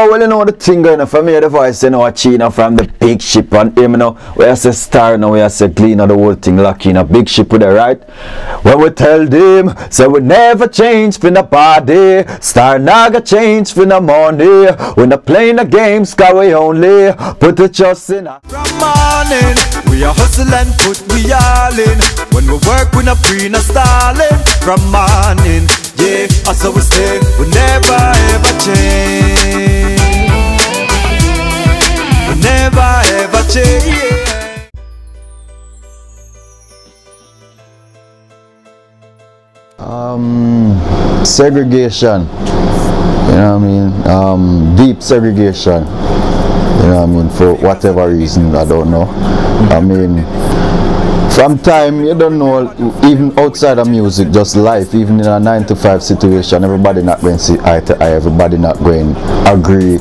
well, you know the thing going on for me, the voice, you know, a Chino from the big ship, and him, you know, we are say star now, we are say clean, the whole thing lock in a big ship with the right. When we tell them, say we never change for the body, star naga change for the money, when they playing the games, cause we only put the trust in us. From morning, we are hustle and put we all in, when we work we not free, not stalling. From morning, yeah, that's how we stay, we never ever change. We never ever change. Segregation, you know what I mean, deep segregation, you know what I mean, for whatever reason, I don't know. I mean, from time, you don't know, even outside of music, just life, even in a 9-to-5 situation, everybody not going to see eye to eye, everybody not going to agree,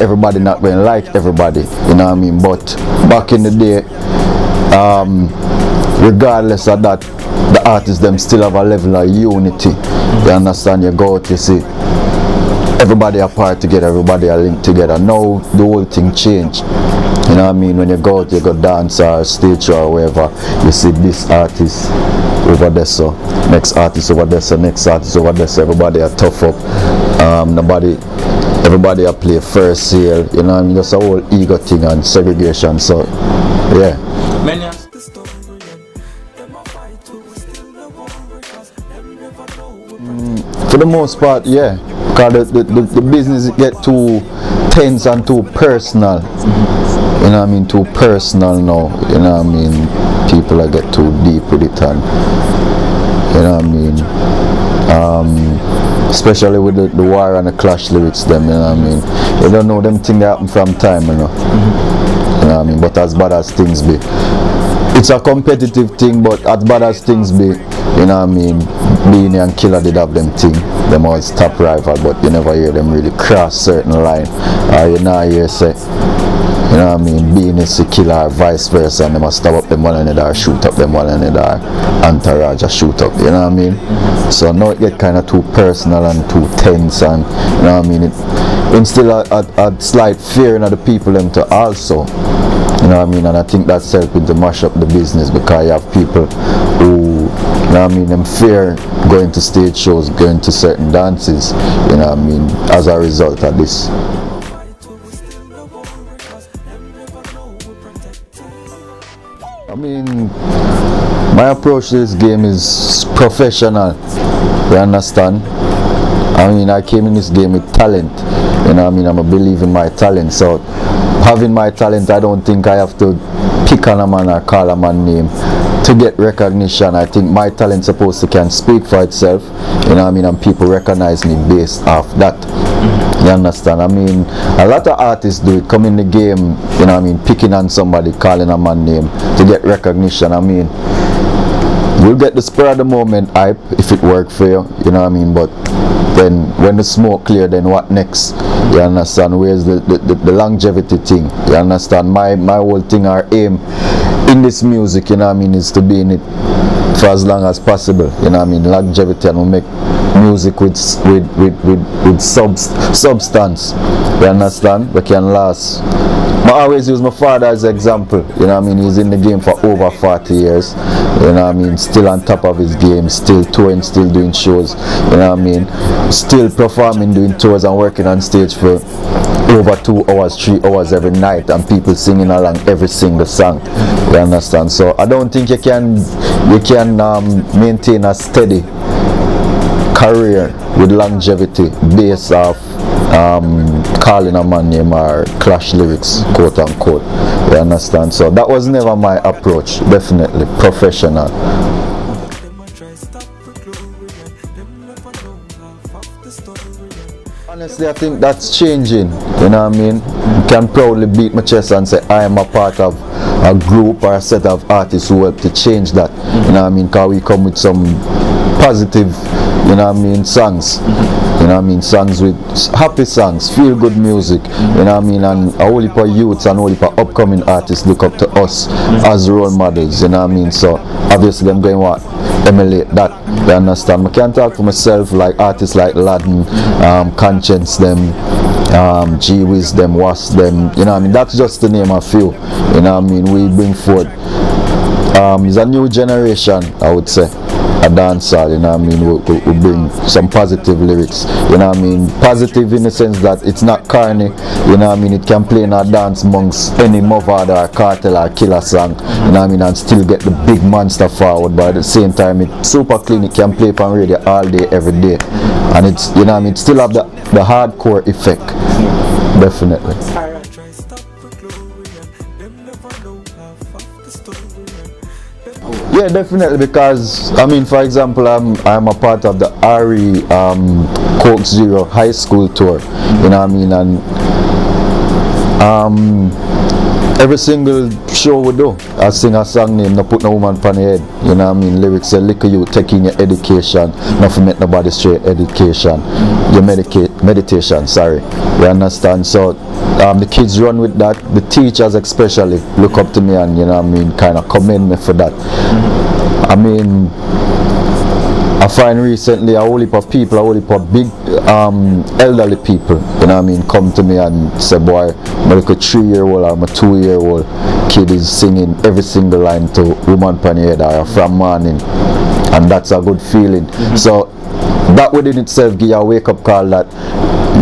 everybody not going to like everybody, you know what I mean. But back in the day, regardless of that, the artists them still have a level of unity. You understand? You go out, you see everybody apart together, everybody are linked together. Now the whole thing changed. You know what I mean? When you go out, you go dance or stage or wherever, you see this artist over there, so next artist over there, so next artist over there, so everybody are tough up. Everybody are play first sale. You know what I mean? That's a whole ego thing and segregation. So yeah. For the most part, yeah, because the business get too tense and too personal. You know what I mean? Too personal now. You know what I mean? People are get too deep with it, and you know what I mean? Especially with the war and the clash lyrics, them. You know what I mean? You don't know them things that happen from time, you know. You know what I mean? But as bad as things be, it's a competitive thing, but as bad as things be, you know what I mean, Beanie and Killer did have them thing, them always top rival, but you never hear them really cross certain line, or you now hear say, you know what I mean, Beanie is a Killer or vice versa, and they must stab up them one another, or shoot up them one another, or entourage or shoot up, you know what I mean. So now it get kind of too personal and too tense, and you know what I mean, it instill a slight fear in the people them to also. You know what I mean, and I think that's helping to mash up the business, because you have people who, you know what I mean, them fear going to stage shows, going to certain dances, you know what I mean, as a result of this. I mean, my approach to this game is professional, you understand? I mean, I came in this game with talent, you know what I mean, I'm a believer in my talent, so having my talent, I don't think I have to pick on a man or call a man name to get recognition. I think my talent supposed to can speak for itself, you know what I mean, and people recognize me based off that. You understand? I mean, a lot of artists do it, come in the game, you know what I mean, picking on somebody, calling a man name to get recognition. I mean, you'll get the spur of the moment hype if it worked for you, you know what I mean, but then when the smoke clear, then what next? You understand? Where's the longevity thing? You understand? My whole thing, our aim in this music, you know what I mean, is to be in it for as long as possible, you know what I mean, longevity, and we make music with substance, you understand? We can last. I always use my father as an example, you know what I mean, he's in the game for over 40 years, you know what I mean, still on top of his game, still touring, still doing shows, you know what I mean, still performing, doing tours and working on stage for over 2 hours, 3 hours every night, and people singing along every single song, you understand? So I don't think you can maintain a steady career with longevity based off calling a man name or clash lyrics, quote unquote, you understand? So that was never my approach, definitely professional. Honestly, I think that's changing, you know what I mean? I can proudly beat my chest and say I am a part of a group or a set of artists who help to change that, you know what I mean, because we come with some positive, you know what I mean, songs, you know what I mean, songs with happy songs, feel good music, you know what I mean, and a whole heap of youths and a whole heap of upcoming artists look up to us as role models, you know what I mean, so obviously I'm going to emulate that, you understand? I can't talk for myself, like artists like Laden, Conscience them, G-Wiz them, Was them, you know what I mean, that's just to name a few, you know what I mean. We bring forth, it's a new generation, I would say, a dancehall, you know what I mean. We bring some positive lyrics, you know what I mean, positive in the sense that it's not corny, you know what I mean, it can play in a dance amongst any Mavado or Kartel or Killer song, you know what I mean, and still get the big monster forward, but at the same time it's super clean, it can play on radio all day, every day, and it's, you know what I mean, it still have the hardcore effect, definitely. Yeah, definitely, because I mean, for example, I'm a part of the RE Coke Zero High School tour, you know what I mean, and every single show we do, I sing a song named "No Put No Woman Pon the Head," you know what I mean. Lyrics say, "Liquor you taking your education, nothing make nobody straight education, your meditation." Sorry, you understand? So the kids run with that. The teachers especially look up to me and, you know what I mean, kind of commend me for that. I mean, I find recently a whole heap of people, a whole heap of big elderly people, you know what I mean, come to me and say, boy, my little 3-year-old or my 2-year-old kid is singing every single line to Woman Pon the Head or From Morning, and that's a good feeling. So that within itself give you a wake-up call that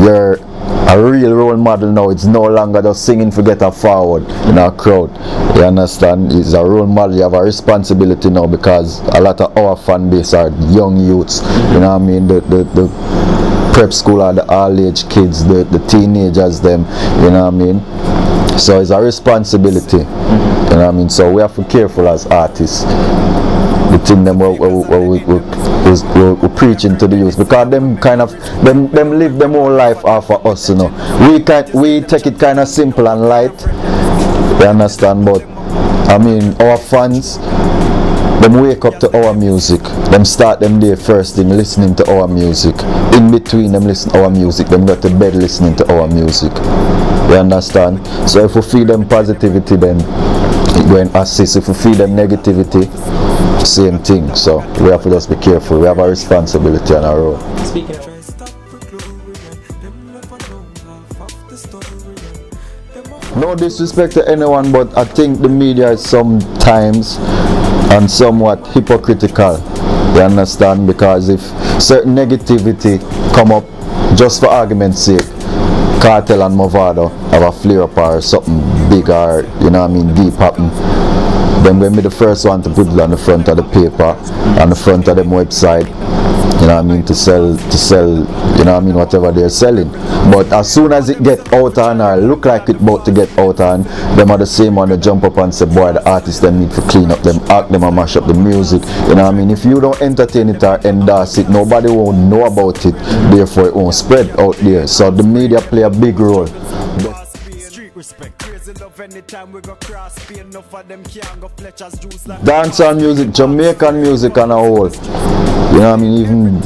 you're a real role model now. It's no longer just singing for get a forward in a crowd, you understand. It's a role model. You have a responsibility now, because a lot of our fan base are young youths, you know what I mean, the prep school or the all age kids, the teenagers them, you know what I mean. So it's a responsibility, you know what I mean. So we have to be careful as artists, the thing them we're preaching to the youth, because them kind of them live them whole life off of us, you know. We take it kind of simple and light, you understand, but I mean, our fans, them wake up to our music, them start them day first thing listening to our music, in between them listen to our music, them go to bed listening to our music, you understand. So if we feed them positivity, then it go and assist. If we feed them negativity, same thing. So we have to just be careful. We have a responsibility on our own. Speaking of no disrespect to anyone, but I think the media is sometimes and somewhat hypocritical, you understand, because if certain negativity come up just for argument's sake, Kartel and Mavado have a flare up or something big or, you know what I mean, deep happen, then we'll be the first one to put it on the front of the paper, on the front of them website, you know what I mean, to sell, you know what I mean, whatever they're selling. But as soon as it get out on or look like it about to get out on, them are the same one to jump up and say, boy, the artists them need to clean up them act, them and mash up the music, you know what I mean. If you don't entertain it or endorse it, nobody won't know about it, therefore it won't spread out there. So the media play a big role. Dancehall music, Jamaican music on a whole, you know what I mean, even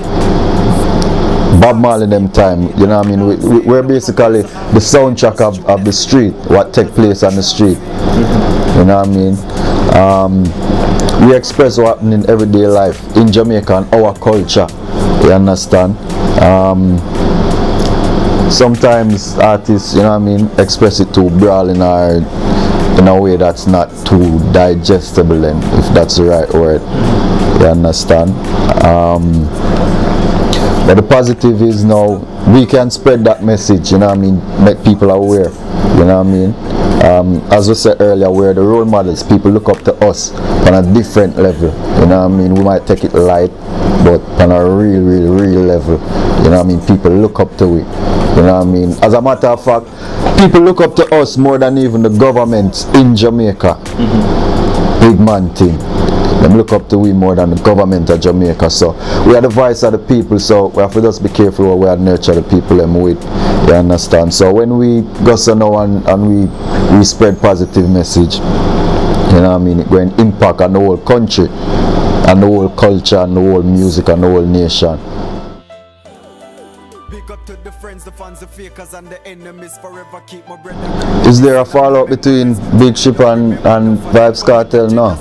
Bob Marley them time, you know what I mean, we're basically the soundtrack of the street, what take place on the street, you know what I mean. We express what happens in everyday life in Jamaica and our culture, you understand. Sometimes artists, you know what I mean, express it too brawling or in a way that's not too digestible, and if that's the right word, you understand. But the positive is now we can spread that message, you know what I mean, make people aware, you know what I mean. As we said earlier, we're the role models. People look up to us on a different level, you know what I mean. We might take it light, but on a real level, you know what I mean. People look up to it, you know what I mean. As a matter of fact, people look up to us more than even the government in Jamaica. Big man thing. Them look up to we more than the government of Jamaica. So we are the voice of the people, so we have to just be careful what we are nurture the people them with, you understand. So when we go so now and we spread positive message, you know what I mean, it going to impact on the whole country and the whole culture and the whole music and the whole nation. Is there a fallout between Big Ship and Vybz Kartel? No.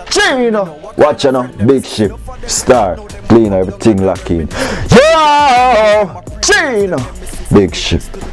Chino, watch now, Big Ship, star, clean everything lock in. Yo, Chino, Big ship.